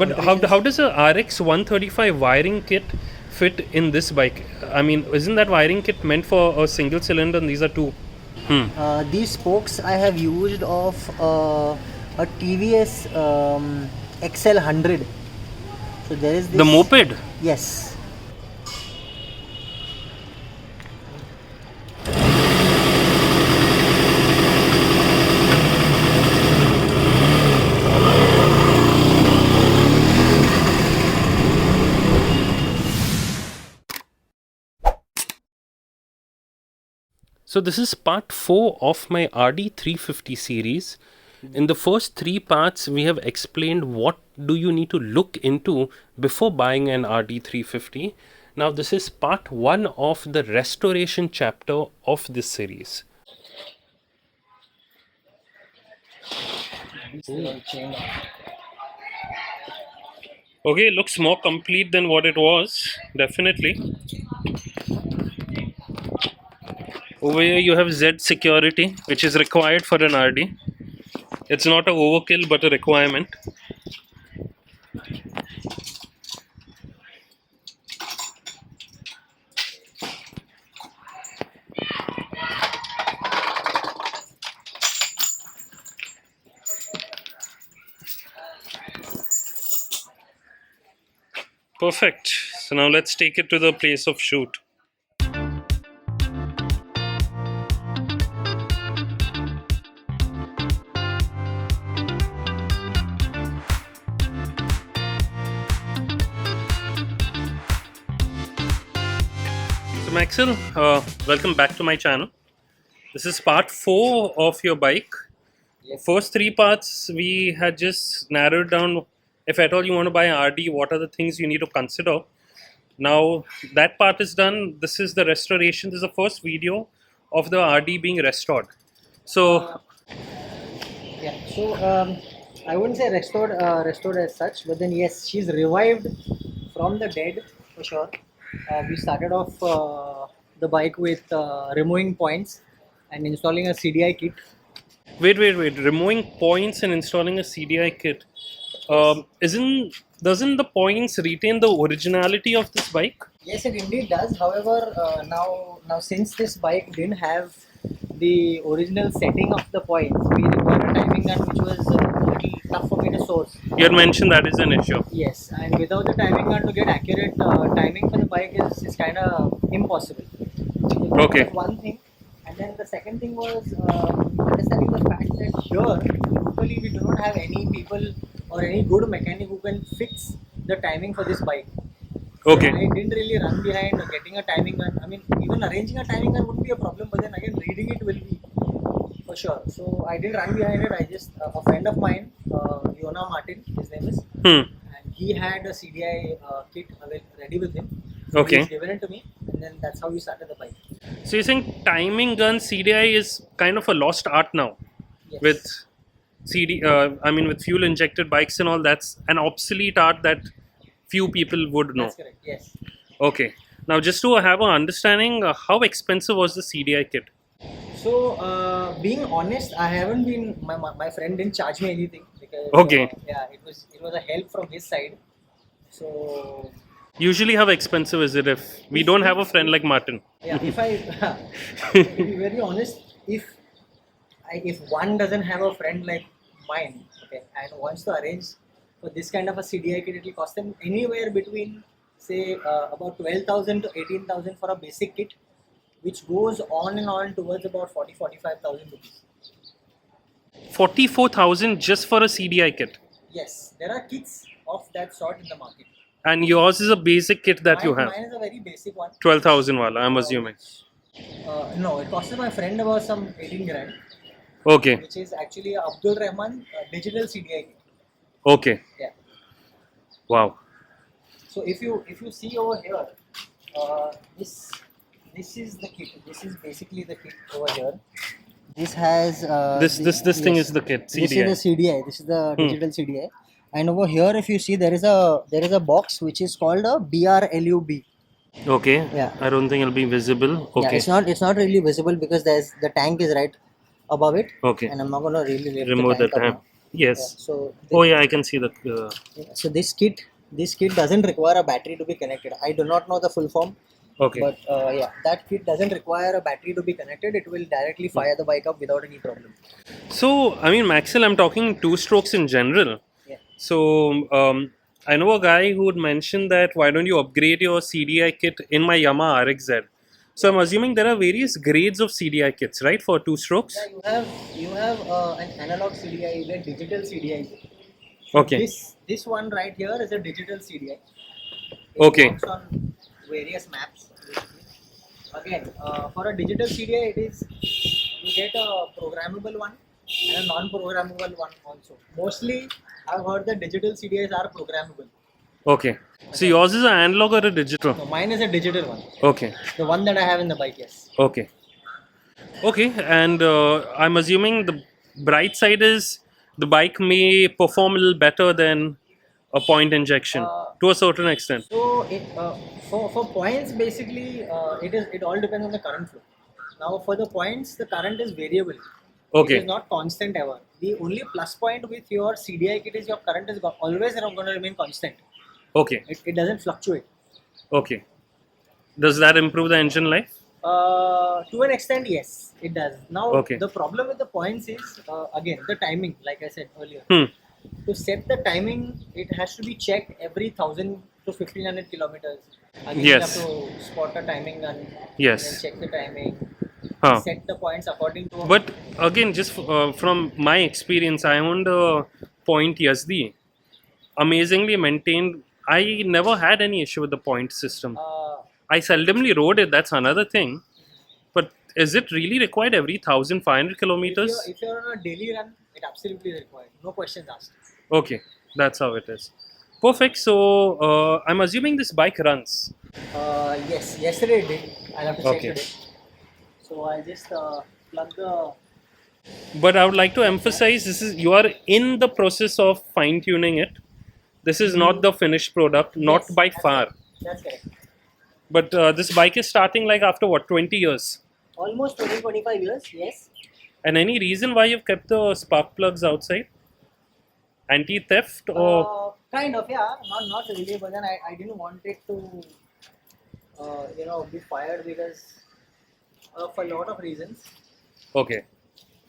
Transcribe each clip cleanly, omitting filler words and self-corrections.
But how does a RX 135 wiring kit fit in this bike? I mean, isn't that wiring kit meant for a single cylinder and these are two? These spokes I have used of a TVS XL100. So there is this. The moped? Yes. So this is part 4 of my RD 350 series. In the first 3 parts, we have explained what do you need to look into before buying an RD 350. Now this is part 1 of the restoration chapter of this series. Okay, looks more complete than what it was, definitely. Over here you have Z security, which is required for an RD. It's not an overkill but a requirement. Perfect. So now let's take it to the place of shoot. So Maxwell, welcome back to my channel. This is part 4 of your bike. Yes. First 3 parts we had just narrowed down, if at all you want to buy an RD, what are the things you need to consider. Now that part is done. This is the restoration. This is the first video of the RD being restored. So Yeah. So I wouldn't say restored as such, but then yes, she's revived from the dead for sure. We started off the bike with removing points and installing a CDI kit. wait. Removing points and installing a CDI kit. Doesn't the points retain the originality of this bike? Yes, it indeed does. However, now since this bike didn't have the original setting of the points, we required a timing gun which was a little tough for me to source. You had mentioned that is an issue. Yes, and without the timing gun to get accurate timing for the bike is kind of impossible. So that Okay. was one thing. And then the second thing was understanding the fact that here, locally, we do not have any people or any good mechanic who can fix the timing for this bike. Okay. I didn't really run behind getting a timing gun. I mean, even arranging a timing gun would be a problem, but then again, reading it will be for sure. So I didn't run behind it. I just, a friend of mine, Yona Martin, his name is, and he had a CDI kit ready with him. So Okay. he's given it to me, and then that's how we started the bike. So you're saying timing gun CDI is kind of a lost art now? Yes. With with fuel injected bikes and all, that's an obsolete art that few people would know. That's correct. Yes. Okay. Now just to have an understanding, how expensive was the CDI kit? So, being honest, I haven't been. My friend didn't charge me anything because Okay. it was a help from his side. So Usually how expensive is it if we don't have a friend like Martin? yeah, to be very honest, if one doesn't have a friend like mine, okay, and wants to arrange for this kind of a CDI kit, it will cost them anywhere between say about 12,000 to 18,000 for a basic kit, which goes on and on towards about 45,000 rupees. 44,000 just for a CDI kit. Yes, there are kits of that sort in the market. And yours is a basic kit that you have. Mine is a very basic one. 12,000 wala, I'm assuming. No, it costed my friend about some 18 grand, Okay. which is actually a Abdul Rahman digital CDI kit. Okay. Yeah. Wow. So if you see over here, this is the kit. This is basically the kit over here. This has This thing is the kit, This CDI. is the CDI. This is the digital CDI. And over here, if you see, there is a box which is called a BRLUB. Okay. Yeah. I don't think it'll be visible. Yeah, Okay. it's not really visible because the tank is right above it. Okay. And I'm not gonna really lift Remove the tank that, up now. Yeah, Yes. so Oh yeah, I can see the. so this kit doesn't require a battery to be connected. I do not know the full form, Okay. but yeah, that kit doesn't require a battery to be connected. It will directly fire the bike up without any problem. So I mean, Maxwell, I'm talking two strokes in general. Yeah. So I know a guy who would mention that why don't you upgrade your CDI kit in my Yamaha RXZ. So I'm assuming there are various grades of CDI kits, right, for two strokes. Yeah, you have an analog CDI, you get digital CDI. So Okay. this one right here is a digital CDI. It Okay. works on various maps. Basically. Again, for a digital CDI, it is you get a programmable one and a non-programmable one also. Mostly, I've heard that digital CDIs are programmable. Okay. So Okay. yours is an analog or a digital? No, mine is a digital one. Okay. The one that I have in the bike, yes. Okay. Okay. And I'm assuming the bright side is the bike may perform a little better than a point injection Uh, to a certain extent. So for points basically it all depends on the current flow. Now for the points the current is variable. It is Okay. not constant ever. The only plus point with your CDI kit is your current is always going to remain constant. Okay. It doesn't fluctuate. Okay. Does that improve the engine life? To an extent, yes, it does. Now Okay. the problem with the points is again the timing. Like I said earlier, Hmm. to set the timing, it has to be checked every 1,000 to 1,500 kilometers. Again, you have Yes. to spot the timing and Yes. then check the timing, Huh. set the points according to. But again, just from my experience, I owned a Point Yazdi. Amazingly maintained. I never had any issue with the point system. I seldomly rode it. That's another thing. But is it really required every 1,500 kilometers? If you're on a daily run, it absolutely is required. No questions asked. Okay, that's how it is. Perfect. So I'm assuming this bike runs. Yes, yesterday it did. I'll have to check Okay. today. So I just plug the. But I would like to emphasize this is you are in the process of fine tuning it. This is not the finished product, not Yes, by that's far. correct. That's correct. But this bike is starting like after what, 20 years? Almost 20-25 years, yes. And any reason why you've kept the spark plugs outside? Anti theft or. Kind of, yeah. Not really, but then I didn't want it to, be fired because of a lot of reasons. Okay.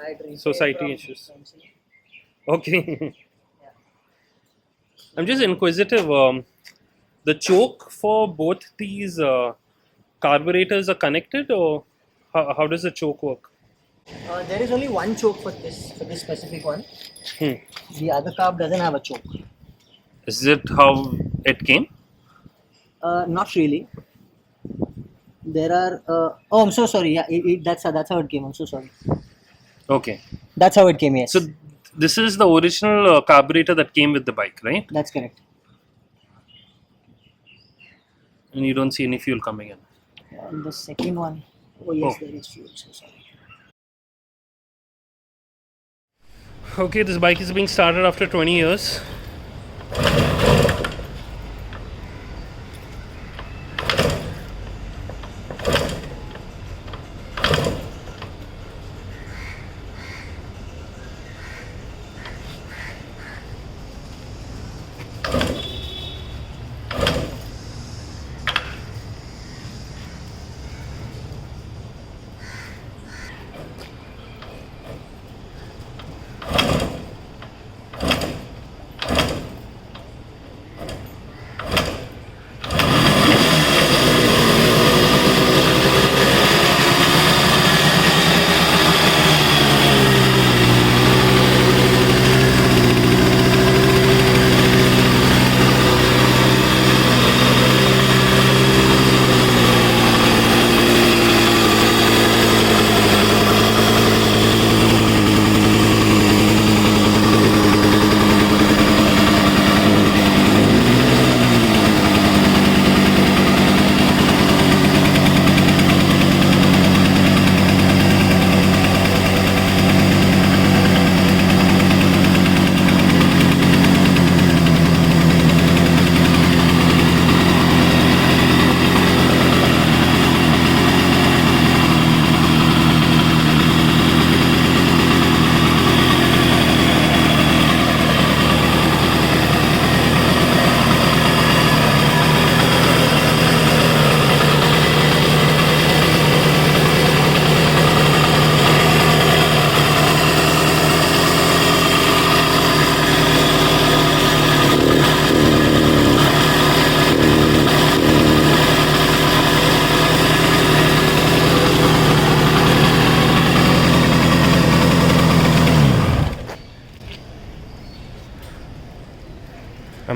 I had refrained Society from issues. mentioning. Okay. Yeah. I'm just inquisitive. The choke for both these carburetors are connected, or how does the choke work? There is only one choke for this specific one. Hmm. The other carb doesn't have a choke. Is it how it came? Not really. There are. Oh, I'm so sorry. Yeah, that's how it came. I'm so sorry. Okay. That's how it came. Yes. So this is the original carburetor that came with the bike, right? That's correct. And you don't see any fuel coming in. And the second one. Oh yes, Oh. there is fuel. So sorry. Okay, this bike is being started after 20 years.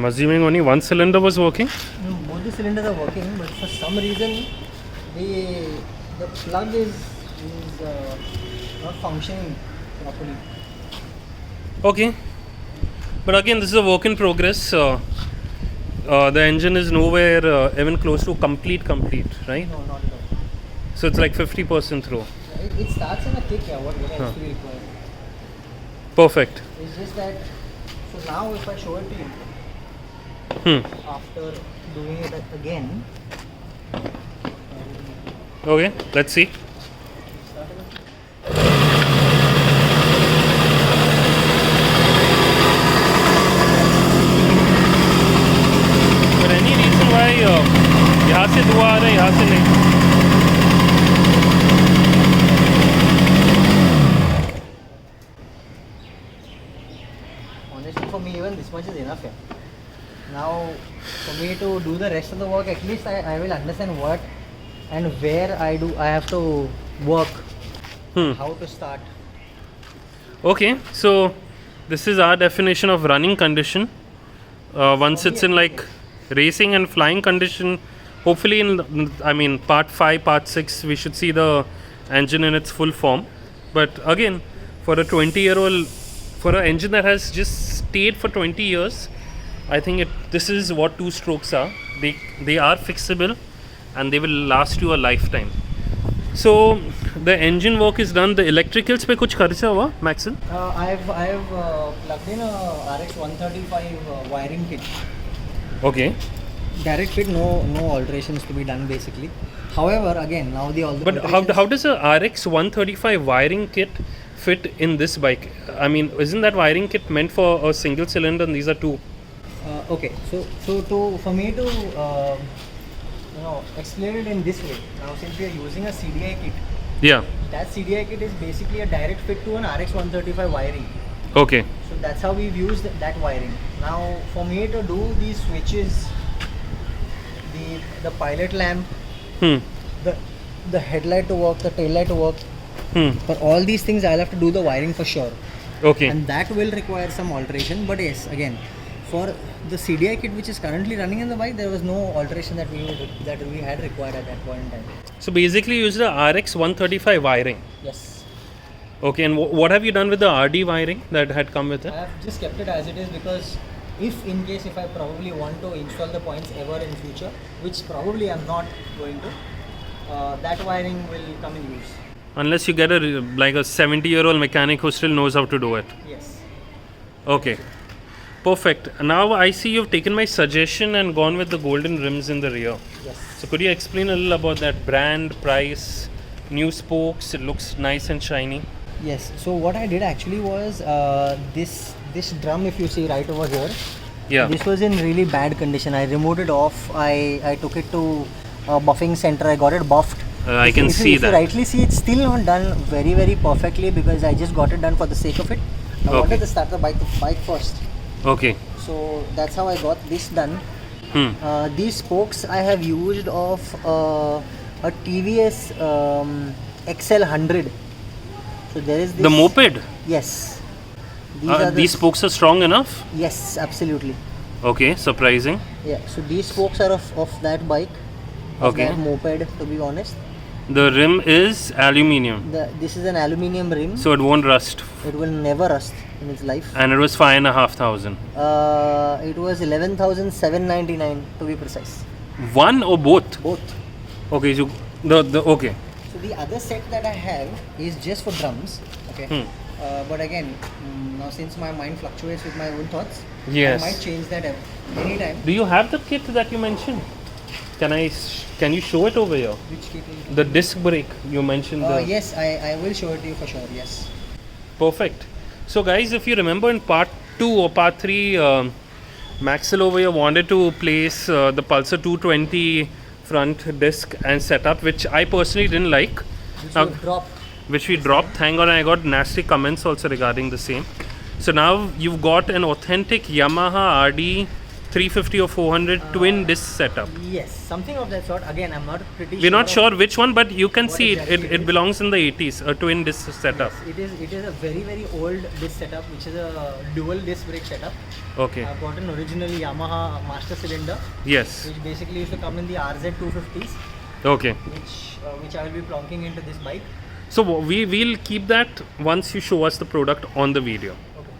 I'm assuming only one cylinder was working. No, both the cylinders are working, but for some reason the plug is not functioning properly. Okay. But again, this is a work in progress. The engine is nowhere even close to complete, right? No, not at all. So it's like 50% through. It starts in a kick, yeah, what I actually require. Perfect. It's just that, so now if I show it to you, after doing it again, Okay, let's see. start again. But any reason why यहाँ से धुआं आ रहा है, यहाँ से नहीं? Honestly, for me, even this much is enough. Yeah. Now, for me to do the rest of the work, at least I will understand what and where I have to work, how to start. Okay, so this is our definition of running condition. Once it's in like racing and flying condition, hopefully in part 5, part 6, we should see the engine in its full form. But again, for a 20-year-old, for an engine that has just stayed for 20 years, I think this is what two strokes are. They are fixable and they will last you a lifetime. So the engine work is done. The electricals पे कुछ खर्चा हुआ, Maxon? I've plugged in a RX 135 wiring kit. Okay. Direct fit, no alterations to be done basically. However, again, now the But how does a RX 135 wiring kit fit in this bike? I mean, isn't that wiring kit meant for a single cylinder and these are two? Okay, so for me to explain it in this way, now since we are using a CDI kit, Yeah. that CDI kit is basically a direct fit to an RX 135 wiring. Okay. So that's how we've used that wiring. Now for me to do these switches, the pilot lamp, the headlight to work, the tail light to work, for all these things I'll have to do the wiring for sure. Okay. And that will require some alteration, but yes, again, for the CDI kit which is currently running in the bike, there was no alteration that we had required at that point in time. So basically you used the RX 135 wiring. Yes. Okay, and what have you done with the RD wiring that had come with it? I have just kept it as it is because if I probably want to install the points ever in future, which probably I'm not going to, that wiring will come in use. Unless you get a 70-year-old mechanic who still knows how to do it. Yes. Okay. Perfect. Now I see you've taken my suggestion and gone with the golden rims in the rear. Yes. So could you explain a little about that brand, price, new spokes? It looks nice and shiny. Yes. So what I did actually was this drum, if you see right over here, Yeah. this was in really bad condition. I removed it off. I took it to a buffing center. I got it buffed. I can see if that. you rightly see, it's still not done very, very perfectly because I just got it done for the sake of it. I wanted to start the bike first. Okay. So that's how I got this done. These spokes I have used of a TVS XL100. So there is this. The moped? Yes. These spokes are strong enough? Yes, absolutely. Okay, surprising. Yeah. So these spokes are of that bike. Of Okay. that moped, to be honest. The rim is aluminium, This is an aluminium rim. so it won't rust. It will never rust in its life. And it was 5,500. It was 11,799 to be precise. One or both? Both. Okay, so okay. So the other set that I have is just for drums. Okay. But again, now since my mind fluctuates with my own thoughts, Yes. I might change that anytime. Do you have the kit that you mentioned? Can you show it over here? Which kit will you The disc brake you mentioned. Yes, I will show it to you for sure. Yes. Perfect. So guys, if you remember in part 2 or part 3, Maxwell over here wanted to place the Pulsar 220 front disc and setup, which I personally didn't like. Which we dropped. Thank God, I got nasty comments also regarding the same. So now you've got an authentic Yamaha RD 350 or 400 twin disc setup. Yes, something of that sort. Again, I'm not pretty We're not of sure which one, but you can what see exactly it it is. belongs in the 80s, a twin disc setup. Yes, it is a very old disc setup, which is a dual disc brake setup. Okay. I've got an original Yamaha master cylinder, Yes. which basically used to come in the RZ 250s, Okay. which I will be plonking into this bike. So we'll keep that once you show us the product on the video. Okay.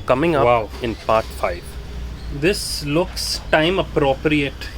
Coming up Wow. in part 5. This looks time appropriate